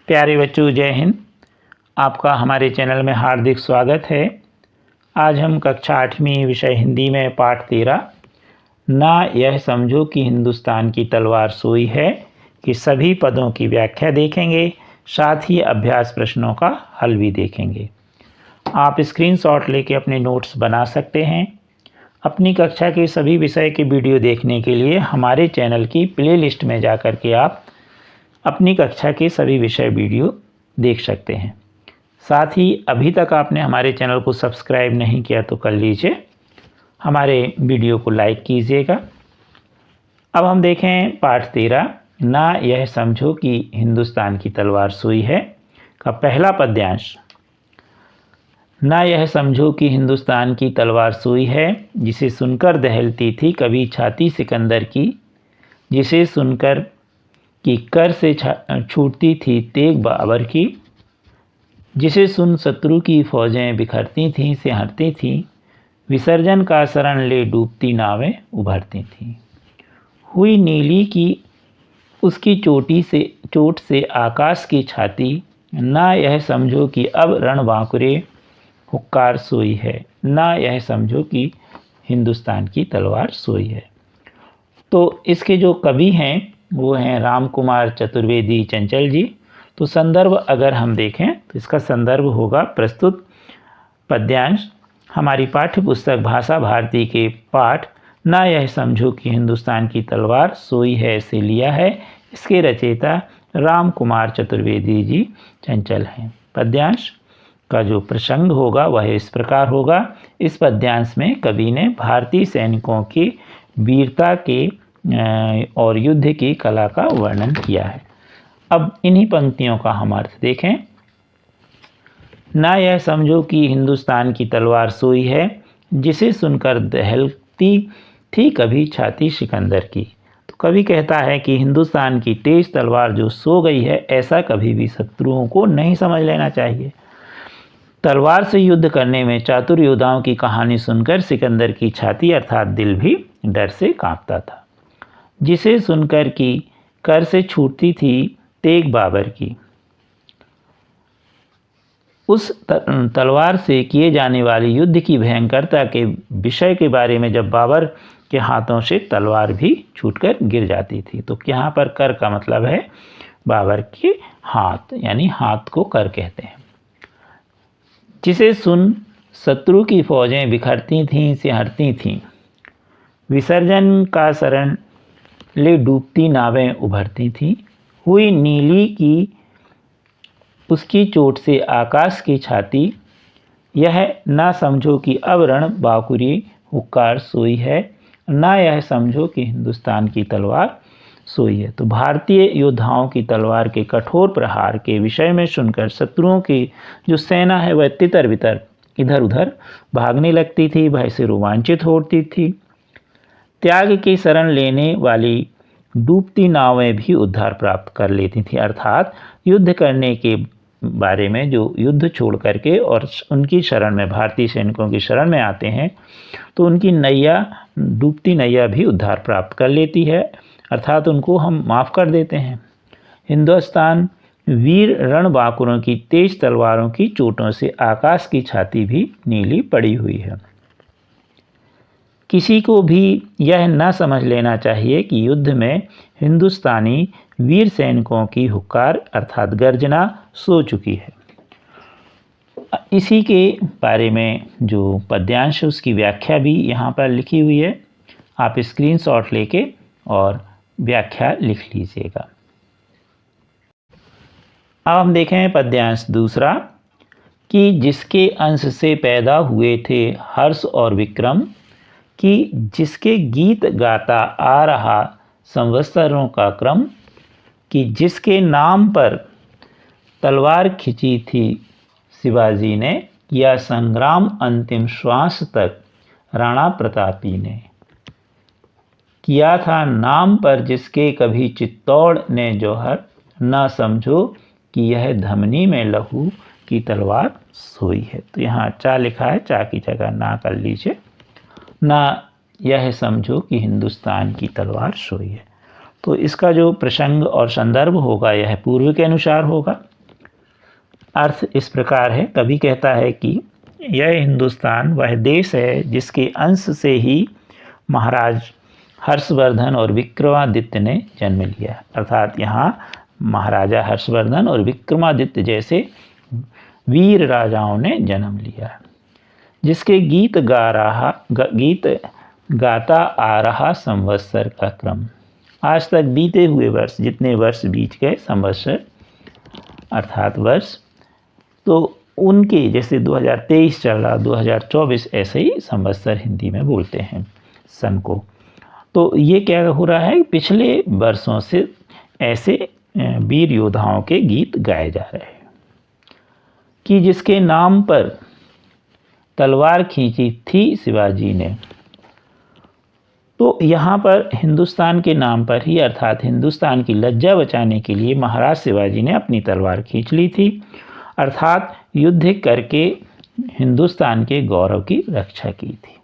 प्यारे बच्चों, जय हिंद। आपका हमारे चैनल में हार्दिक स्वागत है। आज हम कक्षा 8वीं विषय हिंदी में पाठ 13 ना यह समझो कि हिंदुस्तान की तलवार सोई है कि सभी पदों की व्याख्या देखेंगे, साथ ही अभ्यास प्रश्नों का हल भी देखेंगे। आप स्क्रीनशॉट लेके अपने नोट्स बना सकते हैं। अपनी कक्षा के सभी विषय के वीडियो देखने के लिए हमारे चैनल की प्लेलिस्ट में जाकर के आप अपनी कक्षा के सभी विषय वीडियो देख सकते हैं। साथ ही अभी तक आपने हमारे चैनल को सब्सक्राइब नहीं किया तो कर लीजिए, हमारे वीडियो को लाइक कीजिएगा। अब हम देखें पाठ 13 ना यह समझो कि हिंदुस्तान की तलवार सोई है का पहला पद्यांश। ना यह समझो कि हिंदुस्तान की तलवार सोई है, जिसे सुनकर दहलती थी कभी छाती सिकंदर की, जिसे सुनकर कि कर से छूटती थी तेग बाबर की, जिसे सुन शत्रु की फौजें बिखरती थीं सिहरती थीं, विसर्जन का शरण ले डूबती नावें उभरती थीं। हुई नीली की उसकी चोट से आकाश की छाती, ना यह समझो कि अब रण बांकुरे हुक्कार सोई है, ना यह समझो कि हिंदुस्तान की तलवार सोई है। तो इसके जो कवि हैं वो हैं राम कुमार चतुर्वेदी चंचल जी। तो संदर्भ अगर हम देखें तो इसका संदर्भ होगा प्रस्तुत पद्यांश हमारी पाठ्य पुस्तक भाषा भारती के पाठ ना यह समझो कि हिंदुस्तान की तलवार सोई है से लिया है। इसके रचयिता राम कुमार चतुर्वेदी जी चंचल हैं। पद्यांश का जो प्रसंग होगा वह इस प्रकार होगा। इस पद्यांश में कवि ने भारतीय सैनिकों की वीरता के और युद्ध की कला का वर्णन किया है। अब इन्हीं पंक्तियों का हम अर्थ देखें। ना यह समझो कि हिंदुस्तान की तलवार सोई है, जिसे सुनकर दहलती थी कभी छाती सिकंदर की। तो कवि कहता है कि हिंदुस्तान की तेज तलवार जो सो गई है, ऐसा कभी भी शत्रुओं को नहीं समझ लेना चाहिए। तलवार से युद्ध करने में चातुर योद्धाओं की कहानी सुनकर सिकंदर की छाती अर्थात दिल भी डर से कांपता था। जिसे सुनकर कि कर से छूटती थी तेग बाबर की, उस तलवार से किए जाने वाले युद्ध की भयंकरता के विषय के बारे में जब बाबर के हाथों से तलवार भी छूटकर गिर जाती थी। तो यहाँ पर कर का मतलब है बाबर के हाथ, यानी हाथ को कर कहते हैं। जिसे सुन शत्रु की फौजें बिखरती थीं सिहरती थीं, विसर्जन का शरण ले डूबती नावें उभरती थीं। हुई नीली की उसकी चोट से आकाश की छाती, यह ना समझो कि अब रण बांकुरी हुक्कार सोई है, ना यह समझो कि हिंदुस्तान की तलवार सोई है। तो भारतीय योद्धाओं की तलवार के कठोर प्रहार के विषय में सुनकर शत्रुओं की जो सेना है वह तितर बितर इधर उधर भागने लगती थी, भय से रोमांचित होती थी। त्याग की शरण लेने वाली डूबती नावें भी उद्धार प्राप्त कर लेती थी, अर्थात युद्ध करने के बारे में जो युद्ध छोड़ करके और उनकी शरण में भारतीय सैनिकों की शरण में आते हैं तो उनकी नैया डूबती नैया भी उद्धार प्राप्त कर लेती है, अर्थात उनको हम माफ़ कर देते हैं। हिंदुस्तान वीर रण बांकुरों की तेज तलवारों की चोटों से आकाश की छाती भी नीली पड़ी हुई है। किसी को भी यह न समझ लेना चाहिए कि युद्ध में हिंदुस्तानी वीर सैनिकों की हुक्कार अर्थात गर्जना सो चुकी है। इसी के बारे में जो पद्यांश है उसकी व्याख्या भी यहाँ पर लिखी हुई है। आप स्क्रीनशॉट लेके और व्याख्या लिख लीजिएगा। अब हम देखें पद्यांश दूसरा कि जिसके अंश से पैदा हुए थे हर्ष और विक्रम, कि जिसके गीत गाता आ रहा संवत्सरों का क्रम, कि जिसके नाम पर तलवार खिंची थी शिवाजी ने, किया संग्राम अंतिम श्वास तक राणा प्रतापी ने। किया था नाम पर जिसके कभी चित्तौड़ ने जौहर, ना समझो कि यह धमनी में लहू की तलवार सोई है। तो यहाँ चा लिखा है, चा की जगह ना कर लीजिए। ना यह समझो कि हिंदुस्तान की तलवार सोई है। तो इसका जो प्रसंग और संदर्भ होगा यह पूर्व के अनुसार होगा। अर्थ इस प्रकार है। कवि कहता है कि यह हिंदुस्तान वह देश है जिसके अंश से ही महाराज हर्षवर्धन और विक्रमादित्य ने जन्म लिया। अर्थात यहाँ महाराजा हर्षवर्धन और विक्रमादित्य जैसे वीर राजाओं ने जन्म लिया, जिसके गीत गाता आ रहा संवत्सर का क्रम। आज तक बीते हुए वर्ष, जितने वर्ष बीत गए, संवत्सर अर्थात वर्ष, तो उनके जैसे 2023 चल रहा, 2024, ऐसे ही संवत्सर हिंदी में बोलते हैं सन को। तो ये क्या हो रहा है, पिछले वर्षों से ऐसे वीर योद्धाओं के गीत गाए जा रहे हैं कि जिसके नाम पर तलवार खींची थी शिवाजी ने। तो यहाँ पर हिंदुस्तान के नाम पर ही, अर्थात हिंदुस्तान की लज्जा बचाने के लिए महाराज शिवाजी ने अपनी तलवार खींच ली थी, अर्थात युद्ध करके हिंदुस्तान के गौरव की रक्षा की थी।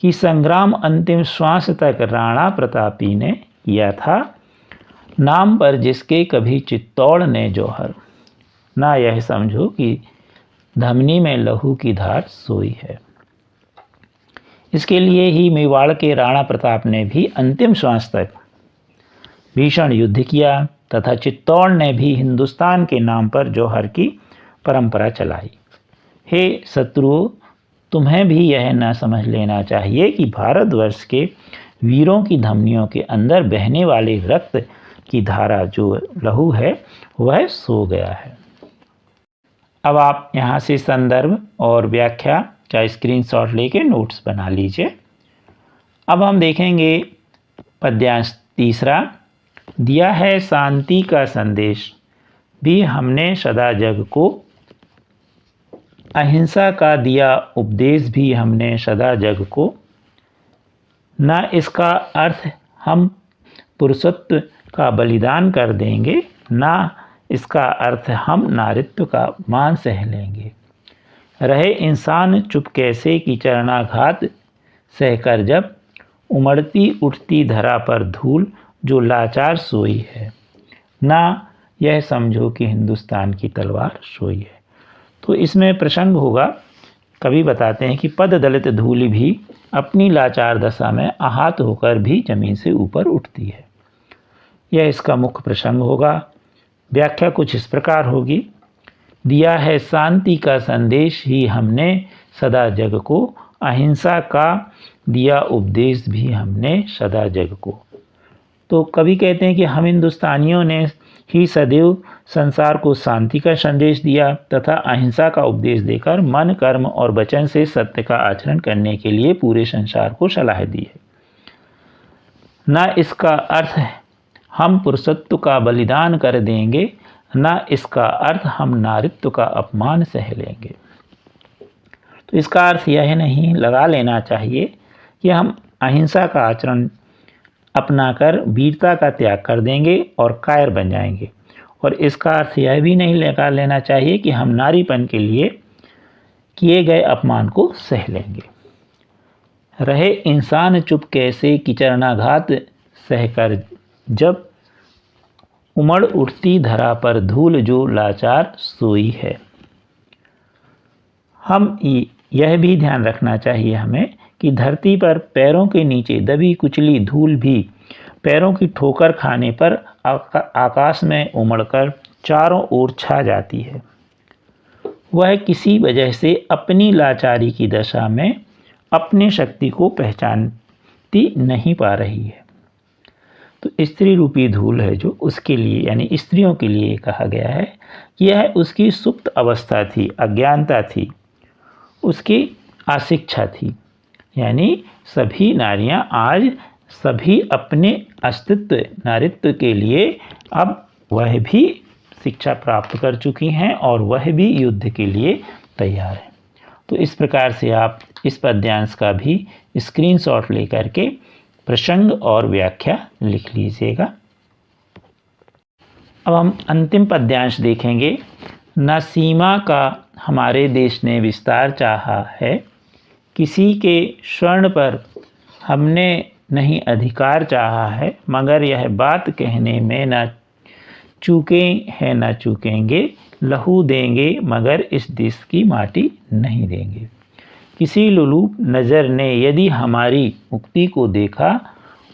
कि संग्राम अंतिम श्वास तक राणा प्रतापी ने किया था, नाम पर जिसके कभी चित्तौड़ ने जौहर, ना यह समझो कि धमनी में लहू की धार सोई है। इसके लिए ही मेवाड़ के राणा प्रताप ने भी अंतिम श्वास तक भीषण युद्ध किया तथा चित्तौड़ ने भी हिंदुस्तान के नाम पर जौहर की परंपरा चलाई। हे शत्रुओं, तुम्हें भी यह न समझ लेना चाहिए कि भारतवर्ष के वीरों की धमनियों के अंदर बहने वाले रक्त की धारा, जो लहू है, वह सो गया है। अब आप यहाँ से संदर्भ और व्याख्या का स्क्रीनशॉट लेके नोट्स बना लीजिए। अब हम देखेंगे पद्यांश तीसरा। दिया है शांति का संदेश भी हमने सदा जग को, अहिंसा का दिया उपदेश भी हमने सदा जग को। न इसका अर्थ हम पुरुषत्व का बलिदान कर देंगे, न इसका अर्थ हम नारित्व का मान सह लेंगे। रहे इंसान चुप कैसे कि चरणाघात सहकर जब, उमड़ती उठती धरा पर धूल जो लाचार सोई है। ना यह समझो कि हिंदुस्तान की तलवार सोई है। तो इसमें प्रसंग होगा, कवि बताते हैं कि पद दलित धूल भी अपनी लाचार दशा में आहत होकर भी जमीन से ऊपर उठती है। यह इसका मुख्य प्रसंग होगा। व्याख्या कुछ इस प्रकार होगी। दिया है शांति का संदेश ही हमने सदा जग को, अहिंसा का दिया उपदेश भी हमने सदा जग को। तो कवि कहते हैं कि हम हिंदुस्तानियों ने ही सदैव संसार को शांति का संदेश दिया तथा अहिंसा का उपदेश देकर मन, कर्म और वचन से सत्य का आचरण करने के लिए पूरे संसार को सलाह दी है। न इसका अर्थ हम पुरुषत्व का बलिदान कर देंगे, न इसका अर्थ हम नारित्व का अपमान सह लेंगे। तो इसका अर्थ यह नहीं लगा लेना चाहिए कि हम अहिंसा का आचरण अपनाकर वीरता का त्याग कर देंगे और कायर बन जाएंगे, और इसका अर्थ यह भी नहीं लगा लेना चाहिए कि हम नारीपन के लिए किए गए अपमान को सह लेंगे। रहे इंसान चुप कैसे कि चरणाघात सहकर जब, उमड़ उठती धरा पर धूल जो लाचार सोई है। हम यह भी ध्यान रखना चाहिए हमें कि धरती पर पैरों के नीचे दबी कुचली धूल भी पैरों की ठोकर खाने पर आकाश में उमड़कर चारों ओर छा जाती है। वह किसी वजह से अपनी लाचारी की दशा में अपनी शक्ति को पहचानती नहीं पा रही है। तो स्त्री रूपी धूल है जो उसके लिए, यानी स्त्रियों के लिए कहा गया है कि यह उसकी सुप्त अवस्था थी, अज्ञानता थी, उसकी अशिक्षा थी। यानी सभी नारियां आज सभी अपने अस्तित्व नारित्व के लिए अब वह भी शिक्षा प्राप्त कर चुकी हैं और वह भी युद्ध के लिए तैयार हैं। तो इस प्रकार से आप इस पद्यांश का भी स्क्रीनशॉट लेकर के प्रसंग और व्याख्या लिख लीजिएगा। अब हम अंतिम पद्यांश देखेंगे। न सीमा का हमारे देश ने विस्तार चाहा है, किसी के स्वर्ण पर हमने नहीं अधिकार चाहा है, मगर यह बात कहने में न चूके हैं न चूकेंगे, लहू देंगे मगर इस देश की माटी नहीं देंगे। किसी लुलूप नज़र ने यदि हमारी मुक्ति को देखा,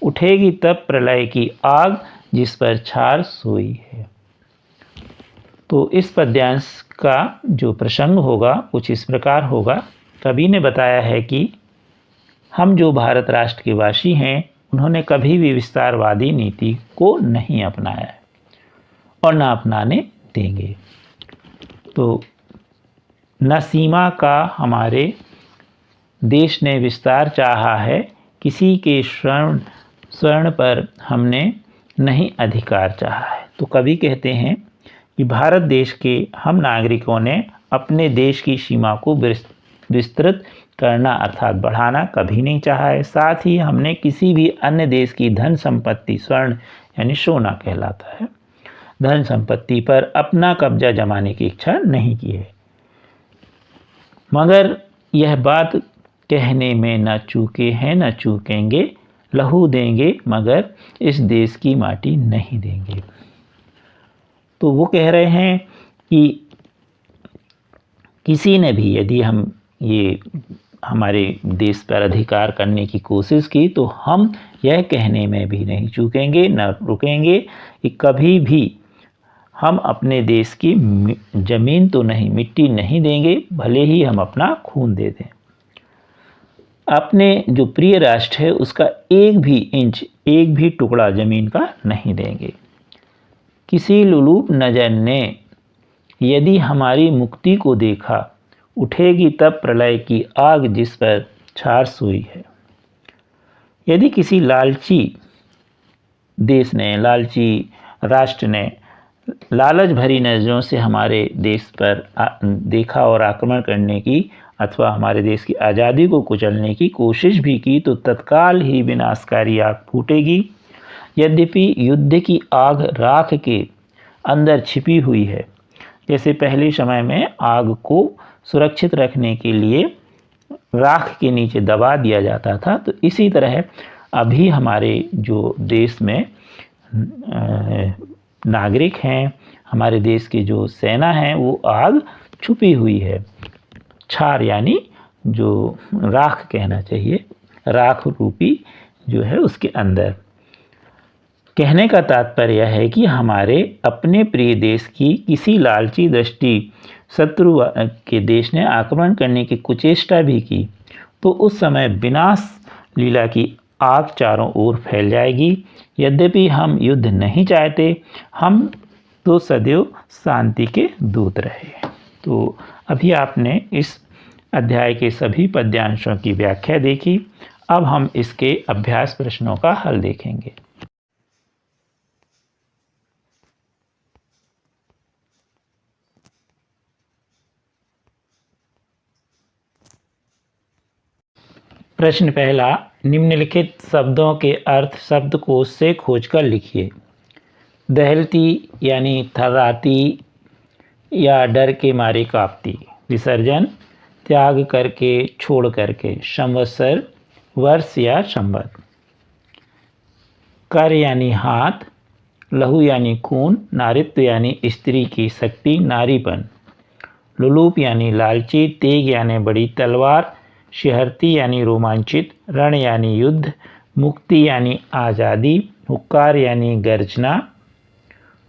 उठेगी तब प्रलय की आग जिस पर छार सोई है। तो इस पद्यांश का जो प्रसंग होगा कुछ इस प्रकार होगा। कवि ने बताया है कि हम जो भारत राष्ट्र के वासी हैं उन्होंने कभी भी विस्तारवादी नीति को नहीं अपनाया है और न अपनाने देंगे। तो न सीमा का हमारे देश ने विस्तार चाहा है, किसी के स्वर्ण पर हमने नहीं अधिकार चाहा है। तो कवि कहते हैं कि भारत देश के हम नागरिकों ने अपने देश की सीमा को विस्तृत करना अर्थात बढ़ाना कभी नहीं चाहा है। साथ ही हमने किसी भी अन्य देश की धन संपत्ति, स्वर्ण यानी सोना कहलाता है, धन संपत्ति पर अपना कब्जा जमाने की इच्छा नहीं की है। मगर यह बात कहने में न चूके हैं न चूकेंगे, लहू देंगे मगर इस देश की माटी नहीं देंगे। तो वो कह रहे हैं कि किसी ने भी यदि हम ये हमारे देश पर अधिकार करने की कोशिश की तो हम यह कहने में भी नहीं चूकेंगे न रुकेंगे कि कभी भी हम अपने देश की जमीन तो नहीं, मिट्टी नहीं देंगे, भले ही हम अपना खून दे दें। अपने जो प्रिय राष्ट्र है उसका एक भी इंच, एक भी टुकड़ा जमीन का नहीं देंगे। किसी लुलूप नजर ने यदि हमारी मुक्ति को देखा, उठेगी तब प्रलय की आग जिस पर छार सोई है। यदि किसी लालची देश ने, लालची राष्ट्र ने लालच भरी नज़रों से हमारे देश पर देखा और आक्रमण करने की अथवा हमारे देश की आज़ादी को कुचलने की कोशिश भी की तो तत्काल ही विनाशकारी आग फूटेगी। यद्यपि युद्ध की आग राख के अंदर छिपी हुई है, जैसे पहले समय में आग को सुरक्षित रखने के लिए राख के नीचे दबा दिया जाता था, तो इसी तरह अभी हमारे जो देश में नागरिक हैं, हमारे देश की जो सेना है वो आग छुपी हुई है। छार यानी जो राख कहना चाहिए, राख रूपी जो है उसके अंदर। कहने का तात्पर्य है कि हमारे अपने प्रिय देश की किसी लालची दृष्टि शत्रु के देश ने आक्रमण करने की कुचेष्टा भी की तो उस समय विनाश लीला की आग चारों ओर फैल जाएगी। यद्यपि हम युद्ध नहीं चाहते, हम तो सदैव शांति के दूत रहे। तो अभी आपने इस अध्याय के सभी पद्यांशों की व्याख्या देखी। अब हम इसके अभ्यास प्रश्नों का हल देखेंगे। प्रश्न पहला, निम्नलिखित शब्दों के अर्थ शब्दकोश से खोजकर लिखिए। दहलती यानी थर्राती या डर के मारे कांपती। विसर्जन त्याग करके, छोड़ करके। संवत्सर वर्ष या संवत। कर यानी हाथ। लहू यानी खून। नारित्व यानी स्त्री की शक्ति, नारीपन। लुलूप यानी लालची। तेग यानी बड़ी तलवार। शिहरती यानी रोमांचित। रण यानी युद्ध। मुक्ति यानी आज़ादी। हुक्कार यानी गर्जना।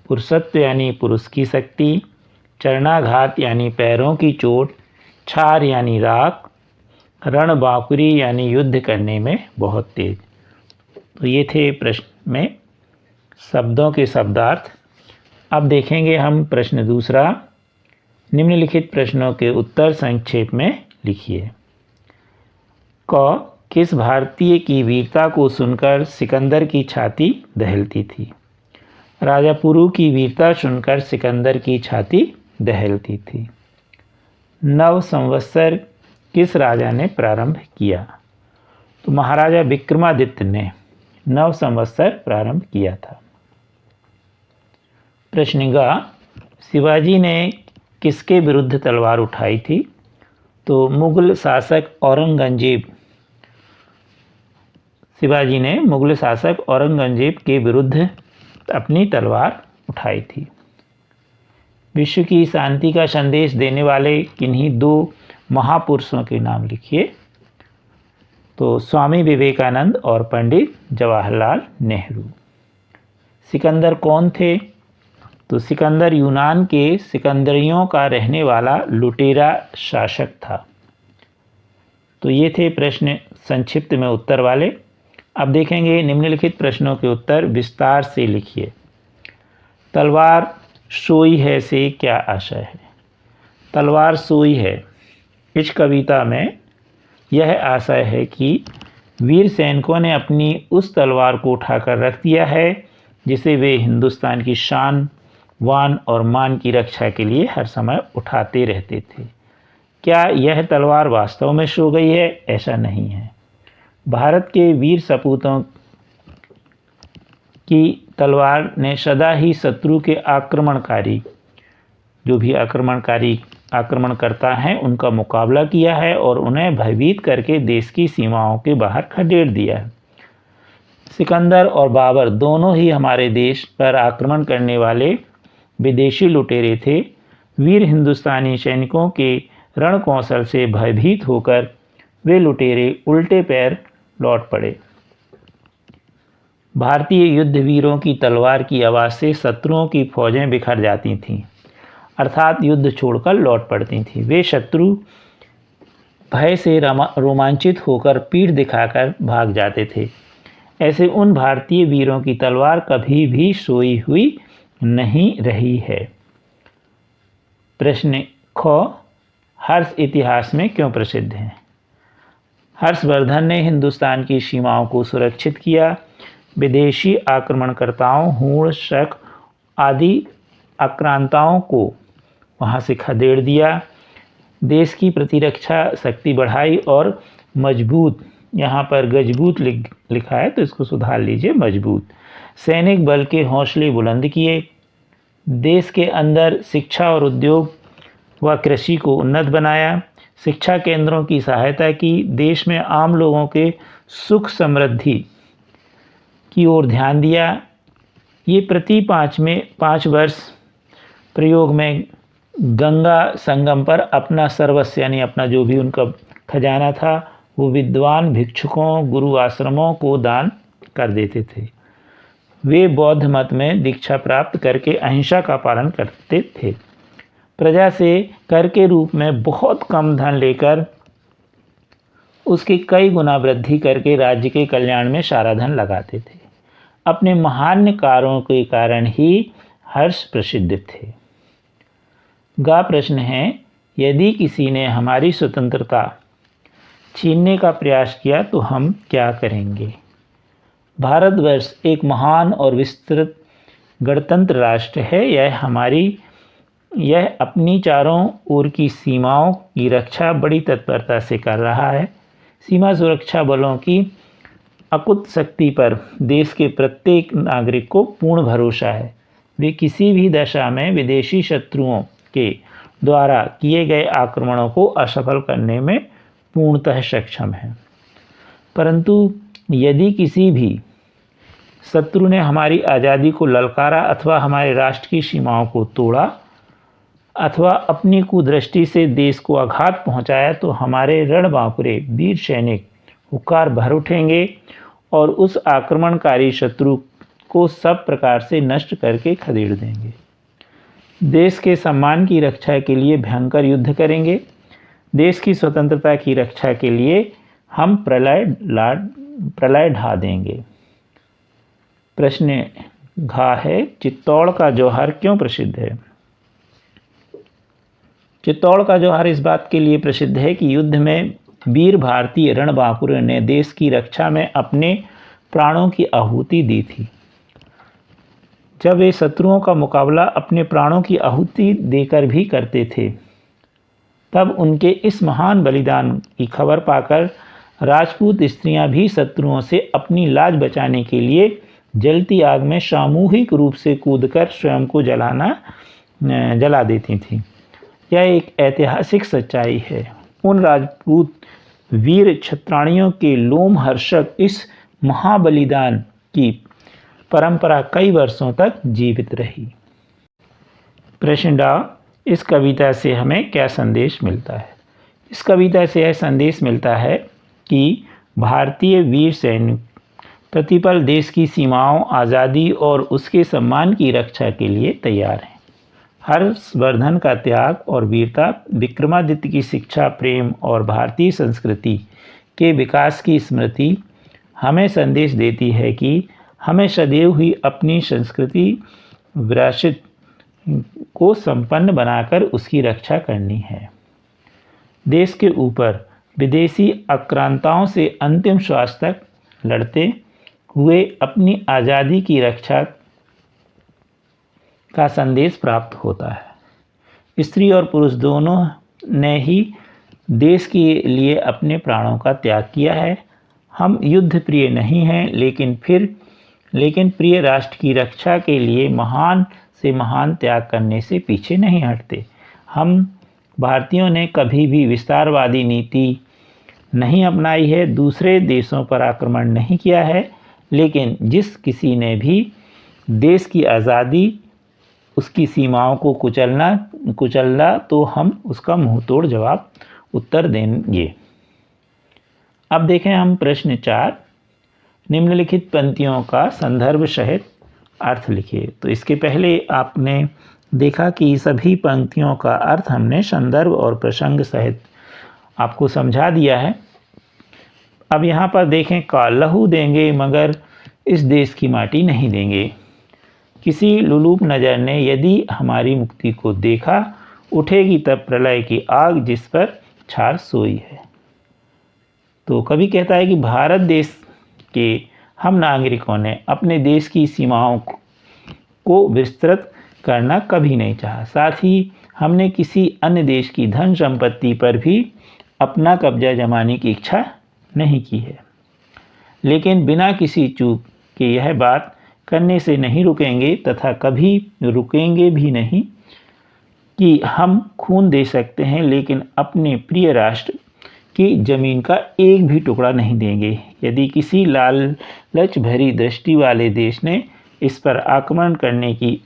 पुरुषत्व यानी पुरुष की शक्ति। चरणाघात यानी पैरों की चोट। छार यानी राख। रणबांकुरी यानी युद्ध करने में बहुत तेज। तो ये थे प्रश्न में शब्दों के शब्दार्थ। अब देखेंगे हम प्रश्न दूसरा। निम्नलिखित प्रश्नों के उत्तर संक्षेप में लिखिए। क, किस भारतीय की वीरता को सुनकर सिकंदर की छाती दहलती थी? राजा पुरु की वीरता सुनकर सिकंदर की छाती दहलती थी। नव संवत्सर किस राजा ने प्रारंभ किया? तो महाराजा विक्रमादित्य ने नव संवत्सर प्रारंभ किया था। प्रश्न ग, शिवाजी ने किसके विरुद्ध तलवार उठाई थी? तो मुगल शासक औरंगजेब, शिवाजी ने मुगल शासक औरंगजेब के विरुद्ध अपनी तलवार उठाई थी। विश्व की शांति का संदेश देने वाले किन्हीं दो महापुरुषों के नाम लिखिए। तो स्वामी विवेकानंद और पंडित जवाहरलाल नेहरू। सिकंदर कौन थे? तो सिकंदर यूनान के सिकंदरियों का रहने वाला लुटेरा शासक था। तो ये थे प्रश्न संक्षिप्त में उत्तर वाले। अब देखेंगे निम्नलिखित प्रश्नों के उत्तर विस्तार से लिखिए। तलवार सोई है से क्या आशय है? तलवार सोई है, इस कविता में यह आशय है कि वीर सैनिकों ने अपनी उस तलवार को उठाकर रख दिया है जिसे वे हिंदुस्तान की शान, वान और मान की रक्षा के लिए हर समय उठाते रहते थे। क्या यह तलवार वास्तव में सो गई है? ऐसा नहीं है। भारत के वीर सपूतों की तलवार ने सदा ही शत्रु के आक्रमणकारी, जो भी आक्रमण करता है, उनका मुकाबला किया है और उन्हें भयभीत करके देश की सीमाओं के बाहर खदेड़ दिया है। सिकंदर और बाबर दोनों ही हमारे देश पर आक्रमण करने वाले विदेशी लुटेरे थे। वीर हिंदुस्तानी सैनिकों के रण कौशल से भयभीत होकर वे लुटेरे उल्टे पैर लौट पड़े। भारतीय युद्धवीरों की तलवार की आवाज़ से शत्रुओं की फौजें बिखर जाती थीं, अर्थात युद्ध छोड़कर लौट पड़ती थीं। वे शत्रु भय से रोमांचित होकर पीठ दिखाकर भाग जाते थे। ऐसे उन भारतीय वीरों की तलवार कभी भी सोई हुई नहीं रही है। प्रश्न ख, हर्ष इतिहास में क्यों प्रसिद्ध है? हर्षवर्धन ने हिंदुस्तान की सीमाओं को सुरक्षित किया, विदेशी आक्रमणकर्ताओं, हूण, शक आदि आक्रांताओं को वहां से खदेड़ दिया, देश की प्रतिरक्षा शक्ति बढ़ाई और मजबूत, यहाँ पर गजबूत लिखा है तो इसको सुधार लीजिए, मजबूत सैनिक बल के हौसले बुलंद किए, देश के अंदर शिक्षा और उद्योग व कृषि को उन्नत बनाया, शिक्षा केंद्रों की सहायता की, देश में आम लोगों के सुख समृद्धि की ओर ध्यान दिया। ये प्रति 5 वर्ष प्रयोग में गंगा संगम पर अपना सर्वस्व यानी अपना जो भी उनका खजाना था वो विद्वान भिक्षुकों, गुरु आश्रमों को दान कर देते थे। वे बौद्ध मत में दीक्षा प्राप्त करके अहिंसा का पालन करते थे। प्रजा से कर के रूप में बहुत कम धन लेकर उसकी कई गुना वृद्धि करके राज्य के कल्याण में सारा धन लगाते थे। अपने महान कार्यों के कारण ही हर्ष प्रसिद्ध थे। गा प्रश्न है, यदि किसी ने हमारी स्वतंत्रता छीनने का प्रयास किया तो हम क्या करेंगे? भारतवर्ष एक महान और विस्तृत गणतंत्र राष्ट्र है। यह अपनी चारों ओर की सीमाओं की रक्षा बड़ी तत्परता से कर रहा है। सीमा सुरक्षा बलों की अकुत शक्ति पर देश के प्रत्येक नागरिक को पूर्ण भरोसा है। वे किसी भी दशा में विदेशी शत्रुओं के द्वारा किए गए आक्रमणों को असफल करने में पूर्णतः सक्षम है। परंतु यदि किसी भी शत्रु ने हमारी आज़ादी को ललकारा अथवा हमारे राष्ट्र की सीमाओं को तोड़ा अथवा अपनी कुदृष्टि से देश को आघात पहुंचाया तो हमारे रणबांकुरे वीर सैनिक हुक्कार भर उठेंगे और उस आक्रमणकारी शत्रु को सब प्रकार से नष्ट करके खदेड़ देंगे। देश के सम्मान की रक्षा के लिए भयंकर युद्ध करेंगे। देश की स्वतंत्रता की रक्षा के लिए हम प्रलय ढा देंगे। प्रश्न घा है, चित्तौड़ का जौहर क्यों प्रसिद्ध है? चित्तौड़ का जौहर इस बात के लिए प्रसिद्ध है कि युद्ध में वीर भारतीय रणबांकुरों ने देश की रक्षा में अपने प्राणों की आहुति दी थी। जब वे शत्रुओं का मुकाबला अपने प्राणों की आहुति देकर भी करते थे, तब उनके इस महान बलिदान की खबर पाकर राजपूत स्त्रियां भी शत्रुओं से अपनी लाज बचाने के लिए जलती आग में सामूहिक रूप से कूदकर स्वयं को जला देती थीं। यह एक ऐतिहासिक सच्चाई है। उन राजपूत वीर क्षत्राणियों के लोमहर्षक इस महाबलिदान की परंपरा कई वर्षों तक जीवित रही। प्रश्न डा, इस कविता से हमें क्या संदेश मिलता है? इस कविता से यह संदेश मिलता है कि भारतीय वीर सैनिक प्रतिपल देश की सीमाओं, आज़ादी और उसके सम्मान की रक्षा के लिए तैयार हैं। हर्षवर्धन का त्याग और वीरता, विक्रमादित्य की शिक्षा, प्रेम और भारतीय संस्कृति के विकास की स्मृति हमें संदेश देती है कि हमें सदैव ही अपनी संस्कृति विरासत को संपन्न बनाकर उसकी रक्षा करनी है। देश के ऊपर विदेशी आक्रांताओं से अंतिम श्वास तक लड़ते हुए अपनी आज़ादी की रक्षा का संदेश प्राप्त होता है। स्त्री और पुरुष दोनों ने ही देश के लिए अपने प्राणों का त्याग किया है। हम युद्ध प्रिय नहीं हैं, लेकिन प्रिय राष्ट्र की रक्षा के लिए महान से महान त्याग करने से पीछे नहीं हटते। हम भारतीयों ने कभी भी विस्तारवादी नीति नहीं अपनाई है, दूसरे देशों पर आक्रमण नहीं किया है, लेकिन जिस किसी ने भी देश की आज़ादी, उसकी सीमाओं को कुचलना तो हम उसका मुंहतोड़ जवाब उत्तर देंगे। अब देखें हम प्रश्न 4, निम्नलिखित पंक्तियों का संदर्भ सहित अर्थ लिखिए। तो इसके पहले आपने देखा कि सभी पंक्तियों का अर्थ हमने संदर्भ और प्रसंग सहित आपको समझा दिया है। अब यहाँ पर देखें का, लहू देंगे मगर इस देश की माटी नहीं देंगे। किसी लुलूप नज़र ने यदि हमारी मुक्ति को देखा, उठेगी तब प्रलय की आग जिस पर छार सोई है। तो कवि कहता है कि भारत देश के हम नागरिकों ने अपने देश की सीमाओं को विस्तृत करना कभी नहीं चाहा। साथ ही हमने किसी अन्य देश की धन संपत्ति पर भी अपना कब्जा जमाने की इच्छा नहीं की है, लेकिन बिना किसी चूक के यह बात करने से नहीं रुकेंगे तथा कभी रुकेंगे भी नहीं कि हम खून दे सकते हैं, लेकिन अपने प्रिय राष्ट्र की जमीन का एक भी टुकड़ा नहीं देंगे। यदि किसी लालच भरी दृष्टि वाले देश ने इस पर आक्रमण करने की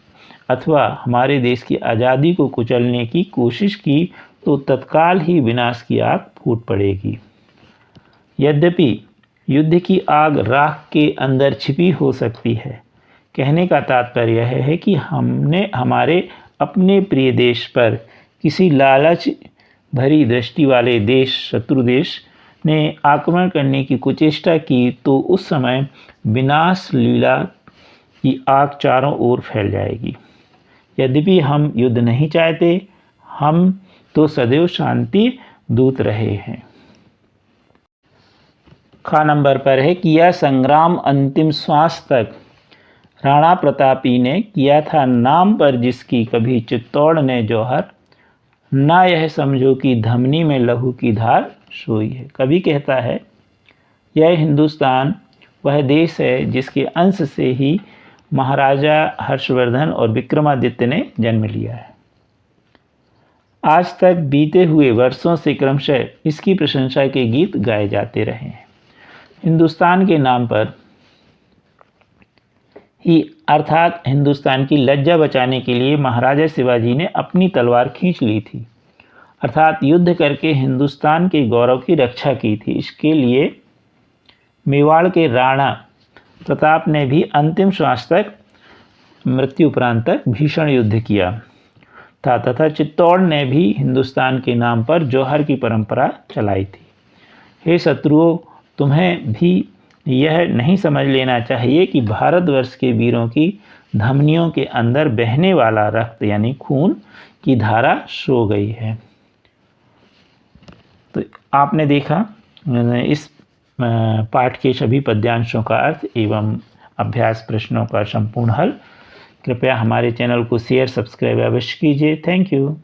अथवा हमारे देश की आज़ादी को कुचलने की कोशिश की तो तत्काल ही विनाश की आग फूट पड़ेगी। यद्यपि युद्ध की आग राख के अंदर छिपी हो सकती है। कहने का तात्पर्य यह है कि हमने हमारे अपने प्रिय देश पर किसी लालच भरी दृष्टि वाले देश, शत्रु देश ने आक्रमण करने की कुचेष्टा की तो उस समय विनाश लीला की आग चारों ओर फैल जाएगी। यद्यपि हम युद्ध नहीं चाहते, हम तो सदैव शांति दूत रहे हैं। खा नंबर पर है कि यह संग्राम अंतिम श्वास तक राणा प्रतापी ने किया था, नाम पर जिसकी कभी चित्तौड़ ने जौहर, ना यह समझो कि धमनी में लहू की धार सोई है। कवि कहता है यह हिंदुस्तान वह देश है जिसके अंश से ही महाराजा हर्षवर्धन और विक्रमादित्य ने जन्म लिया है। आज तक बीते हुए वर्षों से क्रमशः इसकी प्रशंसा के गीत गाए जाते रहे हैं। हिंदुस्तान के नाम पर ही अर्थात हिंदुस्तान की लज्जा बचाने के लिए महाराजा शिवाजी ने अपनी तलवार खींच ली थी, अर्थात युद्ध करके हिंदुस्तान के गौरव की रक्षा की थी। इसके लिए मेवाड़ के राणा प्रताप ने भी अंतिम श्वास तक, मृत्यु उपरांत तक भीषण युद्ध किया था तथा चित्तौड़ ने भी हिंदुस्तान के नाम पर जौहर की परंपरा चलाई थी। हे शत्रुओं, तुम्हें भी यह नहीं समझ लेना चाहिए कि भारतवर्ष के वीरों की धमनियों के अंदर बहने वाला रक्त यानी खून की धारा सो गई है। तो आपने देखा इस पाठ के सभी पद्यांशों का अर्थ एवं अभ्यास प्रश्नों का संपूर्ण हल। कृपया हमारे चैनल को शेयर, सब्सक्राइब अवश्य कीजिए। Thank you.